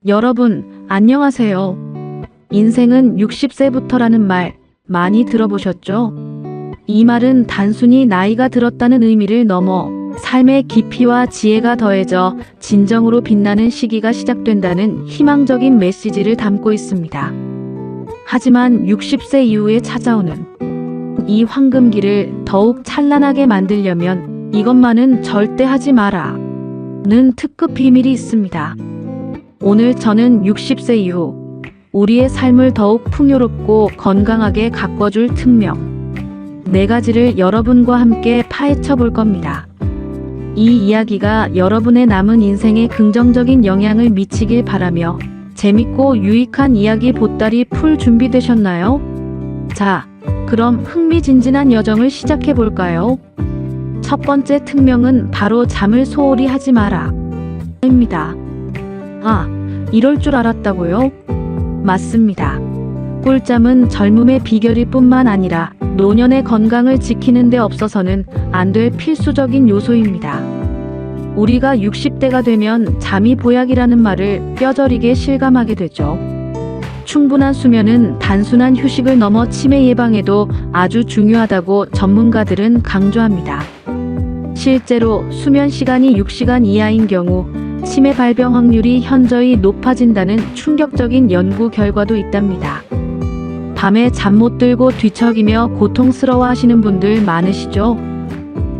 여러분, 안녕하세요. 인생은 60세부터라는 말 많이 들어보셨죠? 이 말은 단순히 나이가 들었다는 의미를 넘어 삶의 깊이와 지혜가 더해져 진정으로 빛나는 시기가 시작된다는 희망적인 메시지를 담고 있습니다. 하지만 60세 이후에 찾아오는 이 황금기를 더욱 찬란하게 만들려면 이것만은 절대 하지 마라 는 특급 비밀이 있습니다. 오늘 저는 60세 이후 우리의 삶을 더욱 풍요롭고 건강하게 가꿔줄 특명 4가지를 여러분과 함께 파헤쳐 볼 겁니다. 이 이야기가 여러분의 남은 인생에 긍정적인 영향을 미치길 바라며 재밌고 유익한 이야기 보따리 풀 준비되셨나요? 자, 그럼 흥미진진한 여정을 시작해 볼까요? 첫 번째 특명은 바로 잠을 소홀히 하지 마라 입니다. 아, 이럴 줄 알았다고요? 맞습니다. 꿀잠은 젊음의 비결일 뿐만 아니라 노년의 건강을 지키는 데 없어서는 안 될 필수적인 요소입니다. 우리가 60대가 되면 잠이 보약이라는 말을 뼈저리게 실감하게 되죠. 충분한 수면은 단순한 휴식을 넘어 치매 예방에도 아주 중요하다고 전문가들은 강조합니다. 실제로 수면 시간이 6시간 이하인 경우 치매 발병 확률이 현저히 높아진다는 충격적인 연구 결과도 있답니다. 밤에 잠 못 들고 뒤척이며 고통스러워 하시는 분들 많으시죠?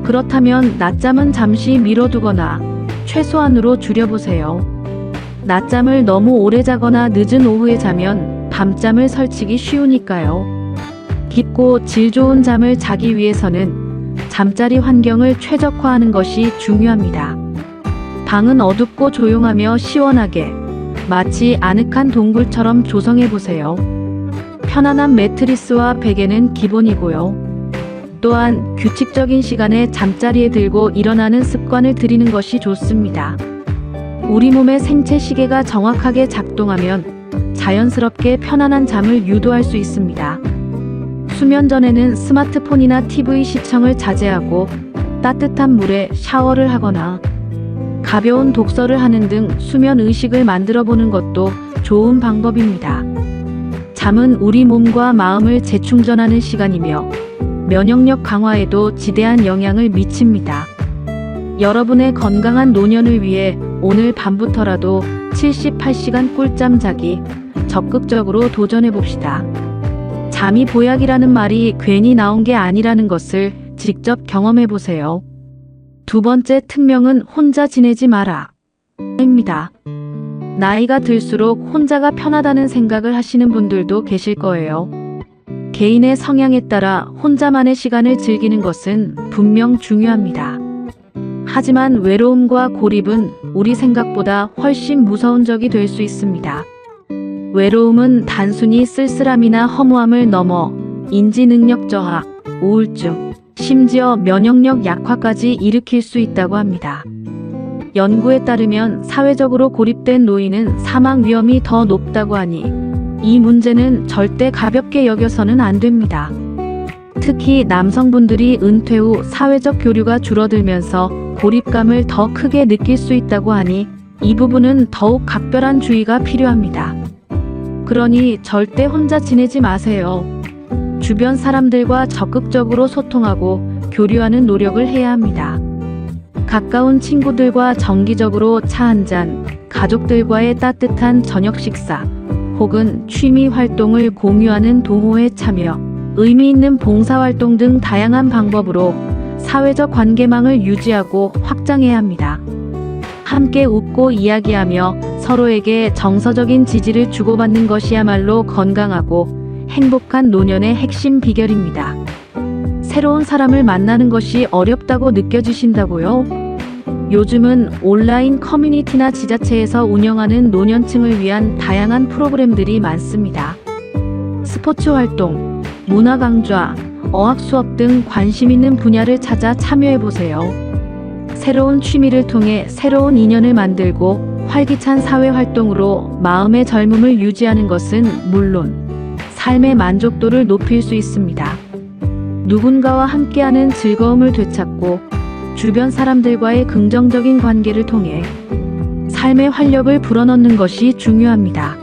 그렇다면 낮잠은 잠시 미뤄두거나 최소한으로 줄여보세요. 낮잠을 너무 오래 자거나 늦은 오후에 자면 밤잠을 설치기 쉬우니까요. 깊고 질 좋은 잠을 자기 위해서는 잠자리 환경을 최적화하는 것이 중요합니다. 방은 어둡고 조용하며 시원하게 마치 아늑한 동굴처럼 조성해보세요. 편안한 매트리스와 베개는 기본이고요. 또한 규칙적인 시간에 잠자리에 들고 일어나는 습관을 들이는 것이 좋습니다. 우리 몸의 생체 시계가 정확하게 작동하면 자연스럽게 편안한 잠을 유도할 수 있습니다. 수면 전에는 스마트폰이나 TV 시청을 자제하고 따뜻한 물에 샤워를 하거나 가벼운 독서를 하는 등 수면 의식을 만들어 보는 것도 좋은 방법입니다. 잠은 우리 몸과 마음을 재충전하는 시간이며 면역력 강화에도 지대한 영향을 미칩니다. 여러분의 건강한 노년을 위해 오늘 밤부터라도 78시간 꿀잠 자기 적극적으로 도전해 봅시다. 잠이 보약이라는 말이 괜히 나온 게 아니라는 것을 직접 경험해 보세요. 두 번째 특명은 혼자 지내지 마라 입니다. 나이가 들수록 혼자가 편하다는 생각을 하시는 분들도 계실 거예요. 개인의 성향에 따라 혼자만의 시간을 즐기는 것은 분명 중요합니다. 하지만 외로움과 고립은 우리 생각보다 훨씬 무서운 적이 될 수 있습니다. 외로움은 단순히 쓸쓸함이나 허무함을 넘어 인지 능력 저하, 우울증, 심지어 면역력 약화까지 일으킬 수 있다고 합니다. 연구에 따르면 사회적으로 고립된 노인은 사망 위험이 더 높다고 하니 이 문제는 절대 가볍게 여겨서는 안 됩니다. 특히 남성분들이 은퇴 후 사회적 교류가 줄어들면서 고립감을 더 크게 느낄 수 있다고 하니 이 부분은 더욱 각별한 주의가 필요합니다. 그러니 절대 혼자 지내지 마세요. 주변 사람들과 적극적으로 소통하고 교류하는 노력을 해야 합니다. 가까운 친구들과 정기적으로 차 한잔, 가족들과의 따뜻한 저녁 식사, 혹은 취미 활동을 공유하는 동호회 참여, 의미 있는 봉사활동 등 다양한 방법으로 사회적 관계망을 유지하고 확장해야 합니다. 함께 웃고 이야기하며 서로에게 정서적인 지지를 주고받는 것이야말로 건강하고 행복한 노년의 핵심 비결입니다. 새로운 사람을 만나는 것이 어렵다고 느껴지신다고요? 요즘은 온라인 커뮤니티나 지자체에서 운영하는 노년층을 위한 다양한 프로그램들이 많습니다. 스포츠 활동, 문화 강좌, 어학 수업 등 관심 있는 분야를 찾아 참여해보세요. 새로운 취미를 통해 새로운 인연을 만들고 활기찬 사회 활동으로 마음의 젊음을 유지하는 것은 물론 삶의 만족도를 높일 수 있습니다. 누군가와 함께하는 즐거움을 되찾고 주변 사람들과의 긍정적인 관계를 통해 삶의 활력을 불어넣는 것이 중요합니다.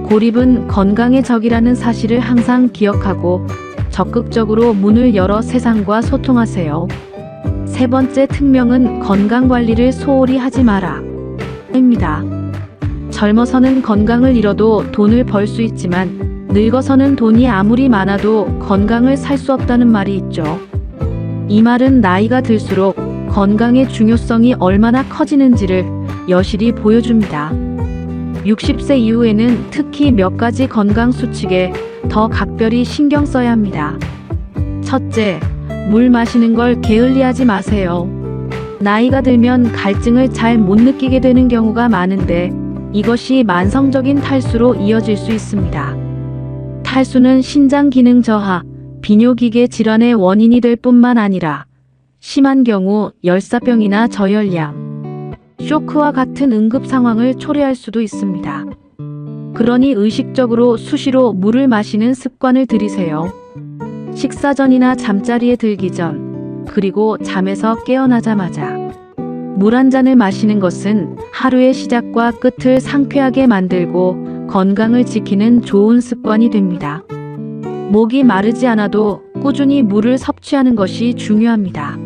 고립은 건강의 적이라는 사실을 항상 기억하고 적극적으로 문을 열어 세상과 소통하세요. 세 번째 특명은 건강관리를 소홀히 하지 마라 입니다. 젊어서는 건강을 잃어도 돈을 벌 수 있지만 늙어서는 돈이 아무리 많아도 건강을 살 수 없다는 말이 있죠. 이 말은 나이가 들수록 건강의 중요성이 얼마나 커지는지를 여실히 보여줍니다. 60세 이후에는 특히 몇 가지 건강 수칙에 더 각별히 신경 써야 합니다. 첫째, 물 마시는 걸 게을리하지 마세요. 나이가 들면 갈증을 잘 못 느끼게 되는 경우가 많은데 이것이 만성적인 탈수로 이어질 수 있습니다. 탈수는 신장 기능 저하, 비뇨기계 질환의 원인이 될 뿐만 아니라 심한 경우 열사병이나 저혈량, 쇼크와 같은 응급 상황을 초래할 수도 있습니다. 그러니 의식적으로 수시로 물을 마시는 습관을 들이세요. 식사 전이나 잠자리에 들기 전, 그리고 잠에서 깨어나자마자 물 한 잔을 마시는 것은 하루의 시작과 끝을 상쾌하게 만들고 건강을 지키는 좋은 습관이 됩니다. 목이 마르지 않아도 꾸준히 물을 섭취하는 것이 중요합니다.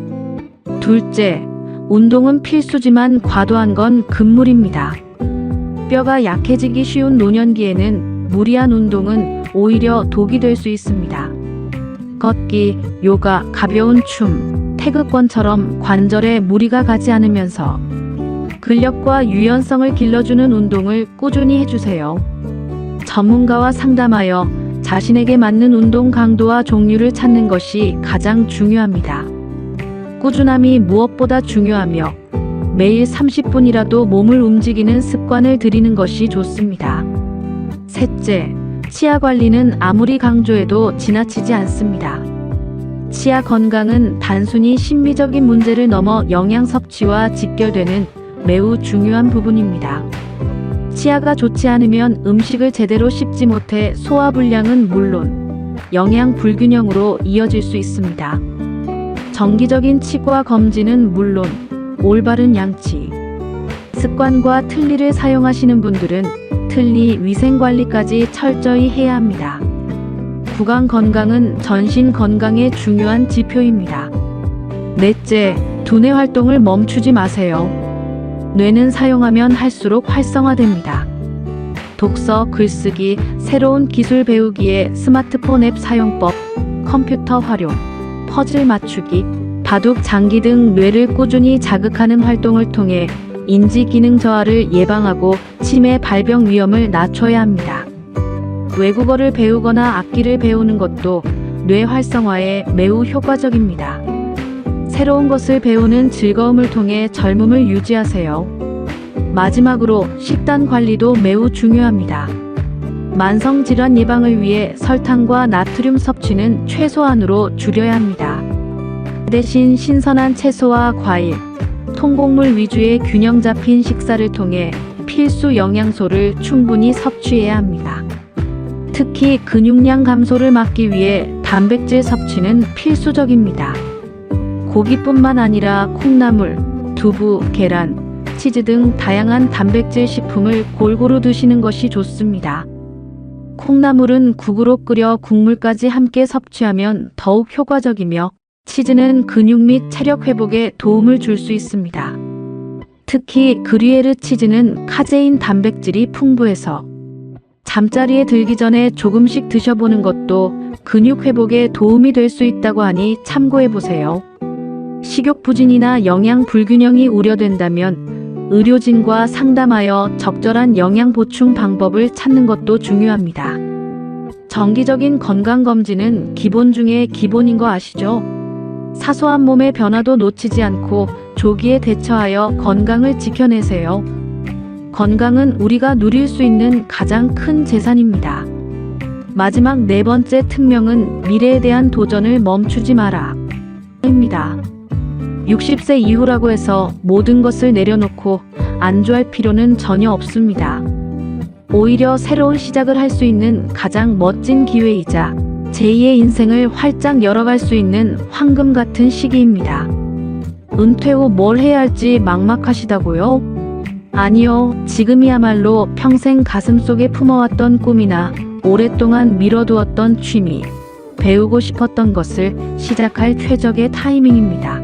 둘째, 운동은 필수지만 과도한 건 금물입니다. 뼈가 약해지기 쉬운 노년기에는 무리한 운동은 오히려 독이 될 수 있습니다. 걷기, 요가, 가벼운 춤, 태극권처럼 관절에 무리가 가지 않으면서 근력과 유연성을 길러주는 운동을 꾸준히 해주세요. 전문가와 상담하여 자신에게 맞는 운동 강도와 종류를 찾는 것이 가장 중요합니다. 꾸준함이 무엇보다 중요하며 매일 30분이라도 몸을 움직이는 습관을 들이는 것이 좋습니다. 셋째, 치아 관리는 아무리 강조해도 지나치지 않습니다. 치아 건강은 단순히 심미적인 문제를 넘어 영양 섭취와 직결되는 매우 중요한 부분입니다. 치아가 좋지 않으면 음식을 제대로 씹지 못해 소화불량은 물론 영양 불균형으로 이어질 수 있습니다. 정기적인 치과 검진은 물론 올바른 양치, 습관과 틀니를 사용하시는 분들은 틀니 위생관리까지 철저히 해야 합니다. 구강 건강은 전신 건강의 중요한 지표입니다. 넷째, 두뇌 활동을 멈추지 마세요. 뇌는 사용하면 할수록 활성화됩니다. 독서, 글쓰기, 새로운 기술 배우기에 스마트폰 앱 사용법, 컴퓨터 활용, 퍼즐 맞추기, 바둑, 장기 등 뇌를 꾸준히 자극하는 활동을 통해 인지 기능 저하를 예방하고 치매 발병 위험을 낮춰야 합니다. 외국어를 배우거나 악기를 배우는 것도 뇌 활성화에 매우 효과적입니다. 새로운 것을 배우는 즐거움을 통해 젊음을 유지하세요. 마지막으로 식단 관리도 매우 중요합니다. 만성 질환 예방을 위해 설탕과 나트륨 섭취는 최소한으로 줄여야 합니다. 대신 신선한 채소와 과일, 통곡물 위주의 균형 잡힌 식사를 통해 필수 영양소를 충분히 섭취해야 합니다. 특히 근육량 감소를 막기 위해 단백질 섭취는 필수적입니다. 고기뿐만 아니라 콩나물, 두부, 계란, 치즈 등 다양한 단백질 식품을 골고루 드시는 것이 좋습니다. 콩나물은 국으로 끓여 국물까지 함께 섭취하면 더욱 효과적이며 치즈는 근육 및 체력 회복에 도움을 줄 수 있습니다. 특히 그리에르 치즈는 카제인 단백질이 풍부해서 잠자리에 들기 전에 조금씩 드셔보는 것도 근육 회복에 도움이 될 수 있다고 하니 참고해보세요. 식욕 부진이나 영양 불균형이 우려된다면 의료진과 상담하여 적절한 영양 보충 방법을 찾는 것도 중요합니다. 정기적인 건강검진은 기본 중에 기본인 거 아시죠? 사소한 몸의 변화도 놓치지 않고 조기에 대처하여 건강을 지켜내세요. 건강은 우리가 누릴 수 있는 가장 큰 재산입니다. 마지막 네 번째 특명은 미래에 대한 도전을 멈추지 마라 입니다. 60세 이후라고 해서 모든 것을 내려놓고 안주할 필요는 전혀 없습니다. 오히려 새로운 시작을 할 수 있는 가장 멋진 기회이자 제2의 인생을 활짝 열어갈 수 있는 황금 같은 시기입니다. 은퇴 후 뭘 해야 할지 막막하시다고요? 아니요, 지금이야말로 평생 가슴속에 품어왔던 꿈이나 오랫동안 미뤄두었던 취미, 배우고 싶었던 것을 시작할 최적의 타이밍입니다.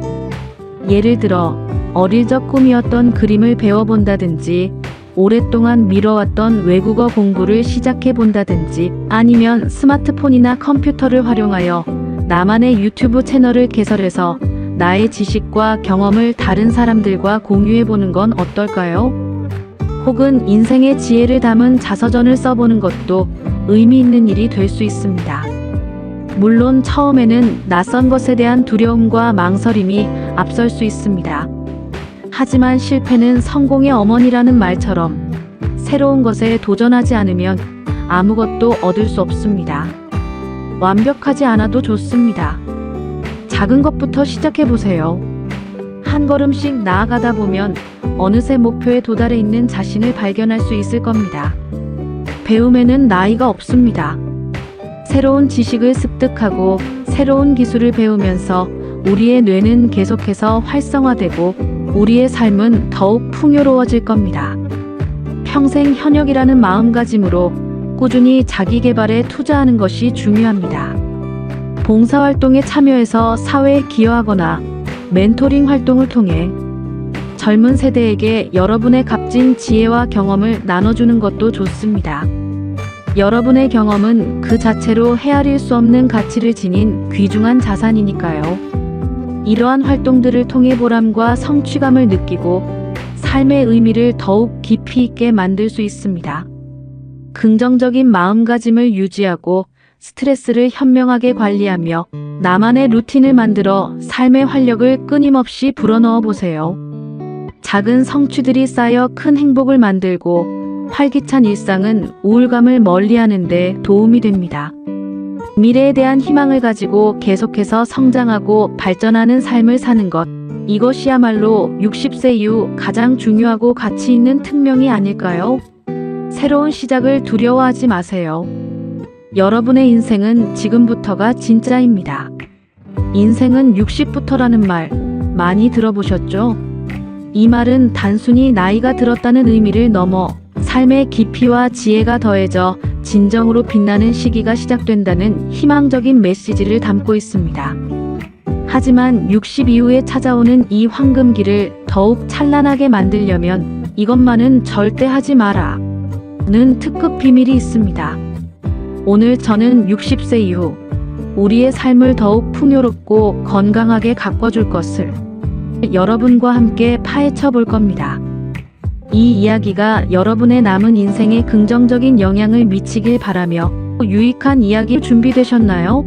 예를 들어 어릴 적 꿈이었던 그림을 배워본다든지, 오랫동안 미뤄왔던 외국어 공부를 시작해본다든지, 아니면 스마트폰이나 컴퓨터를 활용하여 나만의 유튜브 채널을 개설해서 나의 지식과 경험을 다른 사람들과 공유해보는 건 어떨까요? 혹은 인생의 지혜를 담은 자서전을 써보는 것도 의미 있는 일이 될 수 있습니다. 물론 처음에는 낯선 것에 대한 두려움과 망설임이 앞설 수 있습니다. 하지만 실패는 성공의 어머니라는 말처럼 새로운 것에 도전하지 않으면 아무것도 얻을 수 없습니다. 완벽하지 않아도 좋습니다. 작은 것부터 시작해보세요. 한 걸음씩 나아가다 보면 어느새 목표에 도달해 있는 자신을 발견할 수 있을 겁니다. 배움에는 나이가 없습니다. 새로운 지식을 습득하고 새로운 기술을 배우면서 우리의 뇌는 계속해서 활성화되고 우리의 삶은 더욱 풍요로워질 겁니다. 평생 현역이라는 마음가짐으로 꾸준히 자기 개발에 투자하는 것이 중요합니다. 봉사활동에 참여해서 사회에 기여하거나 멘토링 활동을 통해 젊은 세대에게 여러분의 값진 지혜와 경험을 나눠주는 것도 좋습니다. 여러분의 경험은 그 자체로 헤아릴 수 없는 가치를 지닌 귀중한 자산이니까요. 이러한 활동들을 통해 보람과 성취감을 느끼고 삶의 의미를 더욱 깊이 있게 만들 수 있습니다. 긍정적인 마음가짐을 유지하고 스트레스를 현명하게 관리하며 나만의 루틴을 만들어 삶의 활력을 끊임없이 불어넣어 보세요. 작은 성취들이 쌓여 큰 행복을 만들고 활기찬 일상은 우울감을 멀리하는 데 도움이 됩니다. 미래에 대한 희망을 가지고 계속해서 성장하고 발전하는 삶을 사는 것, 이것이야말로 60세 이후 가장 중요하고 가치 있는 특명이 아닐까요? 새로운 시작을 두려워하지 마세요. 여러분의 인생은 지금부터가 진짜입니다. 인생은 60부터라는 말 많이 들어보셨죠? 이 말은 단순히 나이가 들었다는 의미를 넘어 삶의 깊이와 지혜가 더해져 진정으로 빛나는 시기가 시작된다는 희망적인 메시지를 담고 있습니다. 하지만 60 이후에 찾아오는 이 황금기를 더욱 찬란하게 만들려면 이것만은 절대 하지 마라 는 특급 비밀이 있습니다. 오늘 저는 60세 이후 우리의 삶을 더욱 풍요롭고 건강하게 가꿔줄 것을 여러분과 함께 파헤쳐 볼 겁니다. 이 이야기가 여러분의 남은 인생에 긍정적인 영향을 미치길 바라며 유익한 이야기 준비되셨나요?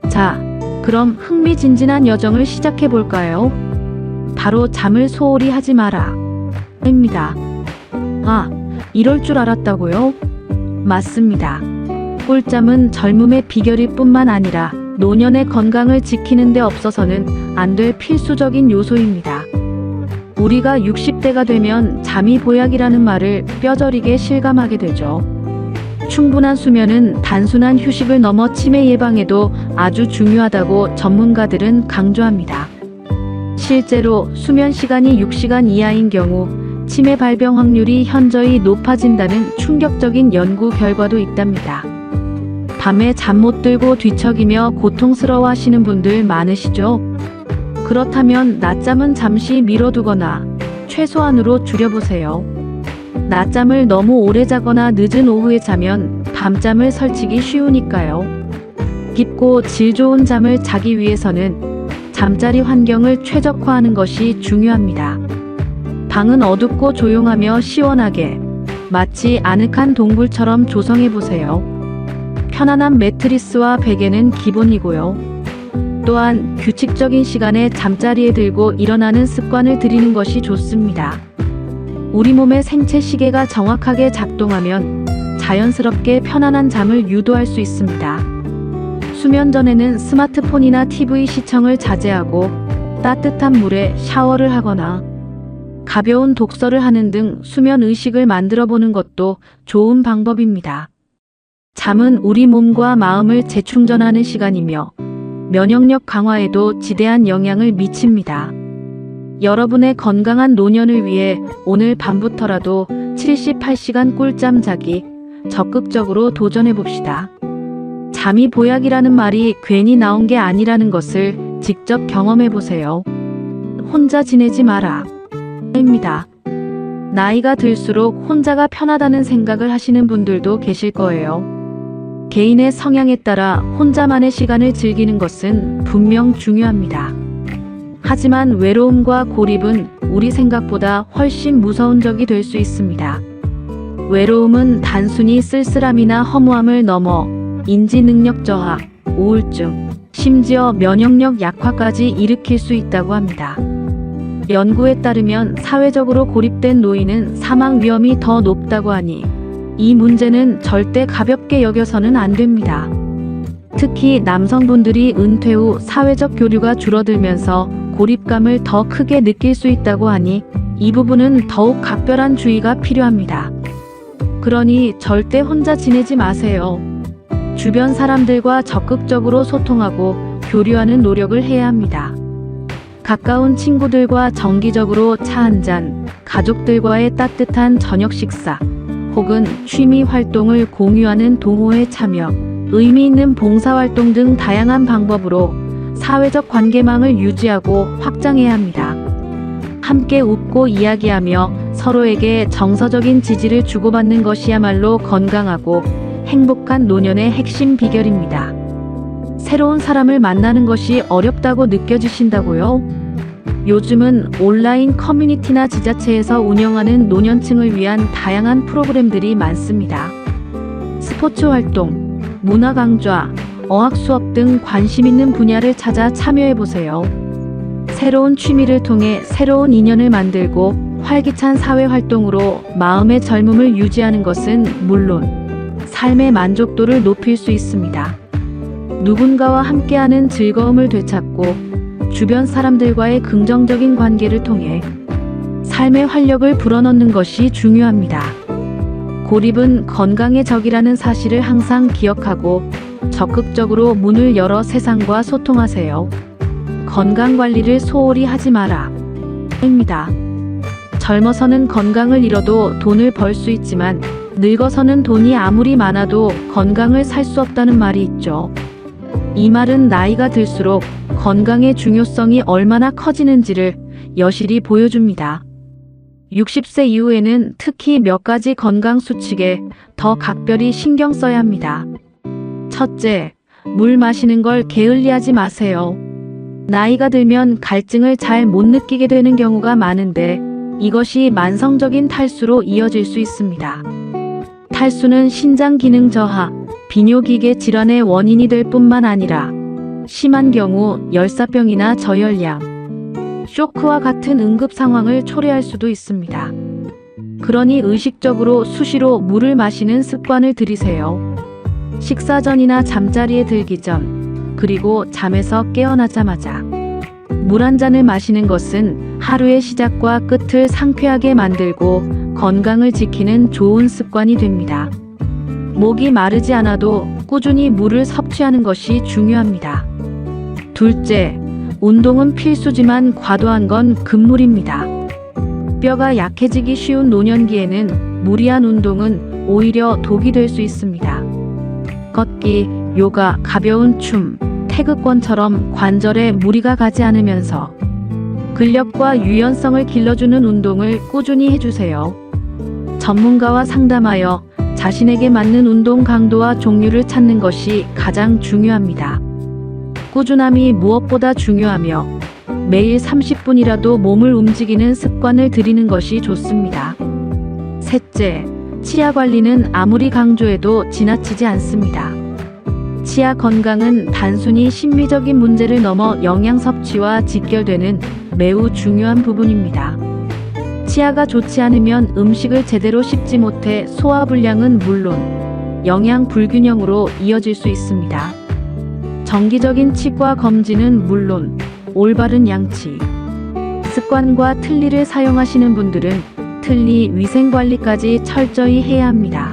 자, 그럼 흥미진진한 여정을 시작해 볼까요? 바로 잠을 소홀히 하지 마라 입니다. 아, 이럴 줄 알았다고요? 맞습니다. 꿀잠은 젊음의 비결일 뿐만 아니라 노년의 건강을 지키는 데 없어서는 안 될 필수적인 요소입니다. 우리가 60대가 되면 잠이 보약이라는 말을 뼈저리게 실감하게 되죠. 충분한 수면은 단순한 휴식을 넘어 치매 예방에도 아주 중요하다고 전문가들은 강조합니다. 실제로 수면 시간이 6시간 이하인 경우 치매 발병 확률이 현저히 높아진다는 충격적인 연구 결과도 있답니다. 밤에 잠 못 들고 뒤척이며 고통스러워 하시는 분들 많으시죠? 그렇다면 낮잠은 잠시 미뤄두거나 최소한으로 줄여보세요. 낮잠을 너무 오래 자거나 늦은 오후에 자면 밤잠을 설치기 쉬우니까요. 깊고 질 좋은 잠을 자기 위해서는 잠자리 환경을 최적화하는 것이 중요합니다. 방은 어둡고 조용하며 시원하게, 마치 아늑한 동굴처럼 조성해보세요. 편안한 매트리스와 베개는 기본이고요. 또한 규칙적인 시간에 잠자리에 들고 일어나는 습관을 들이는 것이 좋습니다. 우리 몸의 생체 시계가 정확하게 작동하면 자연스럽게 편안한 잠을 유도할 수 있습니다. 수면 전에는 스마트폰이나 TV 시청을 자제하고 따뜻한 물에 샤워를 하거나 가벼운 독서를 하는 등 수면 의식을 만들어 보는 것도 좋은 방법입니다. 잠은 우리 몸과 마음을 재충전하는 시간이며 면역력 강화에도 지대한 영향을 미칩니다. 여러분의 건강한 노년을 위해 오늘 밤부터라도 78시간 꿀잠 자기 적극적으로 도전해 봅시다. 잠이 보약이라는 말이 괜히 나온 게 아니라는 것을 직접 경험해 보세요. 혼자 지내지 마라. 입니다. 나이가 들수록 혼자가 편하다는 생각을 하시는 분들도 계실 거예요. 개인의 성향에 따라 혼자만의 시간을 즐기는 것은 분명 중요합니다. 하지만 외로움과 고립은 우리 생각보다 훨씬 무서운 적이 될 수 있습니다. 외로움은 단순히 쓸쓸함이나 허무함을 넘어 인지 능력 저하, 우울증, 심지어 면역력 약화까지 일으킬 수 있다고 합니다. 연구에 따르면 사회적으로 고립된 노인은 사망 위험이 더 높다고 하니 이 문제는 절대 가볍게 여겨서는 안 됩니다. 특히 남성분들이 은퇴 후 사회적 교류가 줄어들면서 고립감을 더 크게 느낄 수 있다고 하니 이 부분은 더욱 각별한 주의가 필요합니다. 그러니 절대 혼자 지내지 마세요. 주변 사람들과 적극적으로 소통하고 교류하는 노력을 해야 합니다. 가까운 친구들과 정기적으로 차 한 잔, 가족들과의 따뜻한 저녁 식사, 혹은 취미 활동을 공유하는 동호회 참여, 의미 있는 봉사활동 등 다양한 방법으로 사회적 관계망을 유지하고 확장해야 합니다. 함께 웃고 이야기하며 서로에게 정서적인 지지를 주고받는 것이야말로 건강하고 행복한 노년의 핵심 비결입니다. 새로운 사람을 만나는 것이 어렵다고 느껴지신다고요? 요즘은 온라인 커뮤니티나 지자체에서 운영하는 노년층을 위한 다양한 프로그램들이 많습니다. 스포츠 활동, 문화 강좌, 어학 수업 등 관심 있는 분야를 찾아 참여해보세요. 새로운 취미를 통해 새로운 인연을 만들고 활기찬 사회 활동으로 마음의 젊음을 유지하는 것은 물론 삶의 만족도를 높일 수 있습니다. 누군가와 함께하는 즐거움을 되찾고 주변 사람들과의 긍정적인 관계를 통해 삶의 활력을 불어넣는 것이 중요합니다. 고립은 건강의 적이라는 사실을 항상 기억하고 적극적으로 문을 열어 세상과 소통하세요. 건강관리를 소홀히 하지 마라. 입니다. 젊어서는 건강을 잃어도 돈을 벌 수 있지만 늙어서는 돈이 아무리 많아도 건강을 살 수 없다는 말이 있죠. 이 말은 나이가 들수록 건강의 중요성이 얼마나 커지는지를 여실히 보여줍니다. 60세 이후에는 특히 몇 가지 건강 수칙에 더 각별히 신경 써야 합니다. 첫째, 물 마시는 걸 게을리하지 마세요. 나이가 들면 갈증을 잘 못 느끼게 되는 경우가 많은데 이것이 만성적인 탈수로 이어질 수 있습니다. 탈수는 신장 기능 저하, 비뇨기계 질환의 원인이 될 뿐만 아니라 심한 경우 열사병이나 저혈량, 쇼크와 같은 응급 상황을 초래할 수도 있습니다. 그러니 의식적으로 수시로 물을 마시는 습관을 들이세요. 식사 전이나 잠자리에 들기 전, 그리고 잠에서 깨어나자마자 물 한 잔을 마시는 것은 하루의 시작과 끝을 상쾌하게 만들고 건강을 지키는 좋은 습관이 됩니다. 목이 마르지 않아도 꾸준히 물을 섭취하는 것이 중요합니다. 둘째, 운동은 필수지만 과도한 건 금물입니다. 뼈가 약해지기 쉬운 노년기에는 무리한 운동은 오히려 독이 될 수 있습니다. 걷기, 요가, 가벼운 춤, 태극권처럼 관절에 무리가 가지 않으면서 근력과 유연성을 길러주는 운동을 꾸준히 해주세요. 전문가와 상담하여 자신에게 맞는 운동 강도와 종류를 찾는 것이 가장 중요합니다. 꾸준함이 무엇보다 중요하며 매일 30분이라도 몸을 움직이는 습관을 들이는 것이 좋습니다. 셋째, 치아 관리는 아무리 강조해도 지나치지 않습니다. 치아 건강은 단순히 심미적인 문제를 넘어 영양 섭취와 직결되는 매우 중요한 부분입니다. 치아가 좋지 않으면 음식을 제대로 씹지 못해 소화불량은 물론 영양 불균형으로 이어질 수 있습니다. 정기적인 치과 검진은 물론 올바른 양치, 습관과 틀니를 사용하시는 분들은 틀니 위생관리까지 철저히 해야 합니다.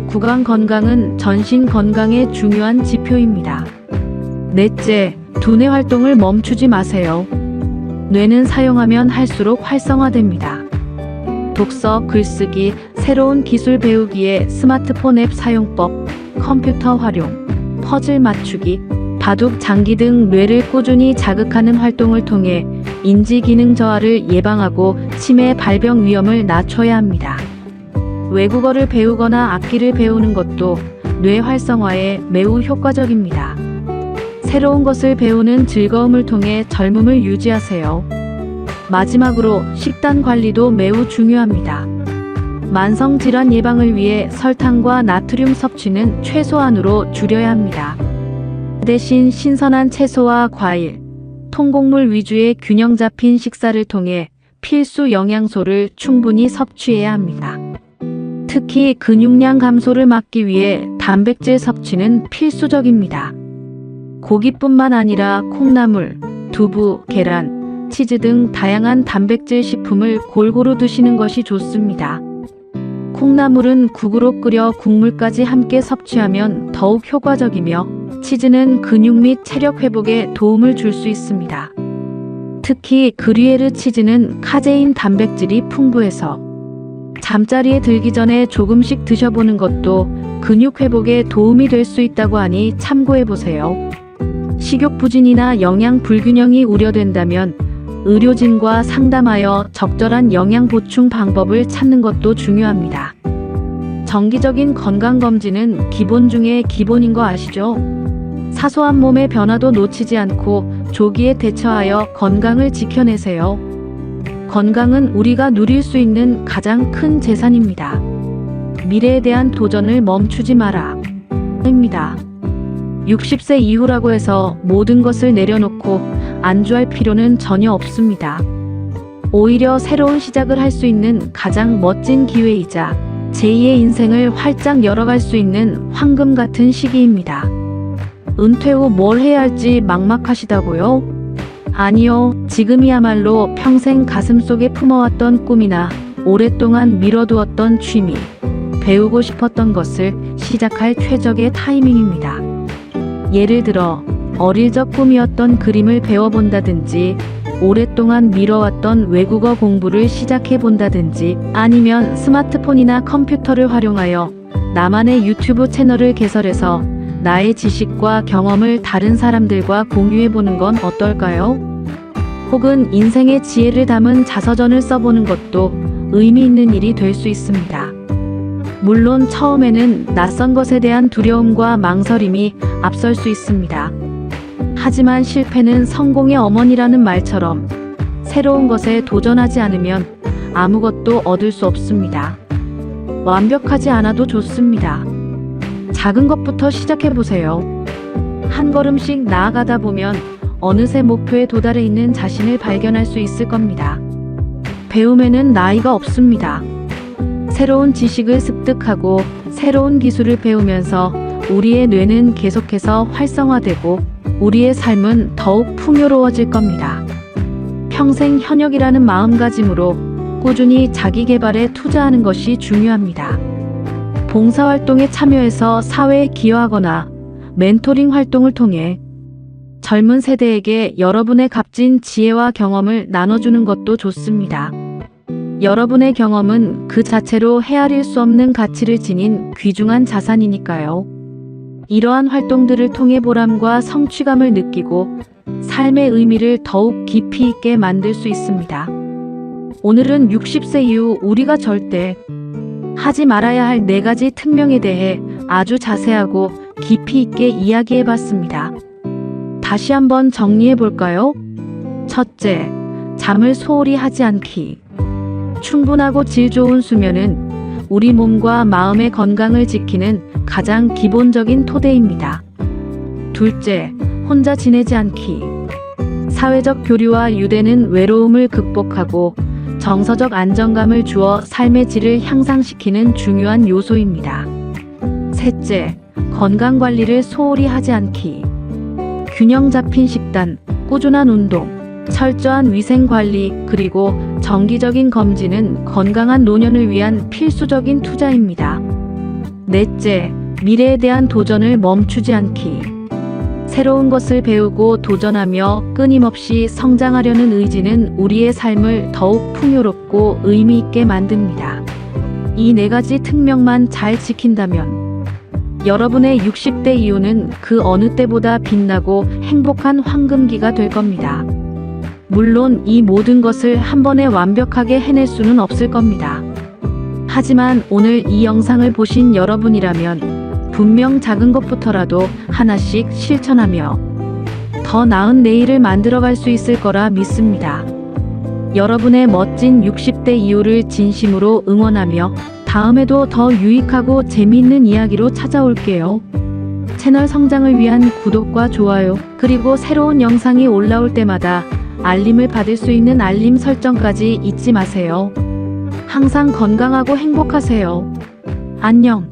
구강 건강은 전신 건강의 중요한 지표입니다. 넷째, 두뇌 활동을 멈추지 마세요. 뇌는 사용하면 할수록 활성화됩니다. 독서, 글쓰기, 새로운 기술 배우기에 스마트폰 앱 사용법, 컴퓨터 활용, 퍼즐 맞추기, 바둑, 장기 등 뇌를 꾸준히 자극하는 활동을 통해 인지 기능 저하를 예방하고 치매 발병 위험을 낮춰야 합니다. 외국어를 배우거나 악기를 배우는 것도 뇌 활성화에 매우 효과적입니다. 새로운 것을 배우는 즐거움을 통해 젊음을 유지하세요. 마지막으로 식단 관리도 매우 중요합니다. 만성 질환 예방을 위해 설탕과 나트륨 섭취는 최소한으로 줄여야 합니다. 대신 신선한 채소와 과일, 통곡물 위주의 균형 잡힌 식사를 통해 필수 영양소를 충분히 섭취해야 합니다. 특히 근육량 감소를 막기 위해 단백질 섭취는 필수적입니다. 고기뿐만 아니라 콩나물, 두부, 계란, 치즈 등 다양한 단백질 식품을 골고루 드시는 것이 좋습니다. 콩나물은 국으로 끓여 국물까지 함께 섭취하면 더욱 효과적이며 치즈는 근육 및 체력 회복에 도움을 줄 수 있습니다. 특히 그리에르 치즈는 카제인 단백질이 풍부해서 잠자리에 들기 전에 조금씩 드셔보는 것도 근육 회복에 도움이 될 수 있다고 하니 참고해보세요. 식욕 부진이나 영양 불균형이 우려된다면 의료진과 상담하여 적절한 영양 보충 방법을 찾는 것도 중요합니다. 정기적인 건강검진은 기본 중에 기본인 거 아시죠? 사소한 몸의 변화도 놓치지 않고 조기에 대처하여 건강을 지켜내세요. 건강은 우리가 누릴 수 있는 가장 큰 재산입니다. 미래에 대한 도전을 멈추지 마라. 입니다. 60세 이후라고 해서 모든 것을 내려놓고 안주할 필요는 전혀 없습니다. 오히려 새로운 시작을 할 수 있는 가장 멋진 기회이자 제2의 인생을 활짝 열어갈 수 있는 황금 같은 시기입니다. 은퇴 후 뭘 해야 할지 막막하시다고요? 아니요, 지금이야말로 평생 가슴속에 품어왔던 꿈이나 오랫동안 미뤄두었던 취미, 배우고 싶었던 것을 시작할 최적의 타이밍입니다. 예를 들어 어릴 적 꿈이었던 그림을 배워본다든지 오랫동안 미뤄왔던 외국어 공부를 시작해본다든지 아니면 스마트폰이나 컴퓨터를 활용하여 나만의 유튜브 채널을 개설해서 나의 지식과 경험을 다른 사람들과 공유해보는 건 어떨까요? 혹은 인생의 지혜를 담은 자서전을 써보는 것도 의미 있는 일이 될 수 있습니다. 물론 처음에는 낯선 것에 대한 두려움과 망설임이 앞설 수 있습니다. 하지만 실패는 성공의 어머니라는 말처럼 새로운 것에 도전하지 않으면 아무것도 얻을 수 없습니다. 완벽하지 않아도 좋습니다. 작은 것부터 시작해보세요. 한 걸음씩 나아가다 보면 어느새 목표에 도달해 있는 자신을 발견할 수 있을 겁니다. 배움에는 나이가 없습니다. 새로운 지식을 습득하고 새로운 기술을 배우면서 우리의 뇌는 계속해서 활성화되고 우리의 삶은 더욱 풍요로워질 겁니다. 평생 현역이라는 마음가짐으로 꾸준히 자기 개발에 투자하는 것이 중요합니다. 봉사활동에 참여해서 사회에 기여하거나 멘토링 활동을 통해 젊은 세대에게 여러분의 값진 지혜와 경험을 나눠주는 것도 좋습니다. 여러분의 경험은 그 자체로 헤아릴 수 없는 가치를 지닌 귀중한 자산이니까요. 이러한 활동들을 통해 보람과 성취감을 느끼고 삶의 의미를 더욱 깊이 있게 만들 수 있습니다. 오늘은 60세 이후 우리가 절대 하지 말아야 할 4가지 특명에 대해 아주 자세하고 깊이 있게 이야기해 봤습니다. 다시 한번 정리해 볼까요? 첫째, 잠을 소홀히 하지 않기. 충분하고 질 좋은 수면은 우리 몸과 마음의 건강을 지키는 가장 기본적인 토대입니다. 둘째, 혼자 지내지 않기. 사회적 교류와 유대는 외로움을 극복하고 정서적 안정감을 주어 삶의 질을 향상시키는 중요한 요소입니다. 셋째, 건강관리를 소홀히 하지 않기. 균형 잡힌 식단, 꾸준한 운동, 철저한 위생관리, 그리고 정기적인 검진은 건강한 노년을 위한 필수적인 투자입니다. 넷째, 미래에 대한 도전을 멈추지 않기. 새로운 것을 배우고 도전하며 끊임없이 성장하려는 의지는 우리의 삶을 더욱 풍요롭고 의미 있게 만듭니다. 이 네 가지 특명만 잘 지킨다면 여러분의 60대 이후는 그 어느 때보다 빛나고 행복한 황금기가 될 겁니다. 물론 이 모든 것을 한 번에 완벽하게 해낼 수는 없을 겁니다. 하지만 오늘 이 영상을 보신 여러분이라면 분명 작은 것부터라도 하나씩 실천하며 더 나은 내일을 만들어갈 수 있을 거라 믿습니다. 여러분의 멋진 60대 이후를 진심으로 응원하며 다음에도 더 유익하고 재미있는 이야기로 찾아올게요. 채널 성장을 위한 구독과 좋아요, 그리고 새로운 영상이 올라올 때마다 알림을 받을 수 있는 알림 설정까지 잊지 마세요. 항상 건강하고 행복하세요. 안녕.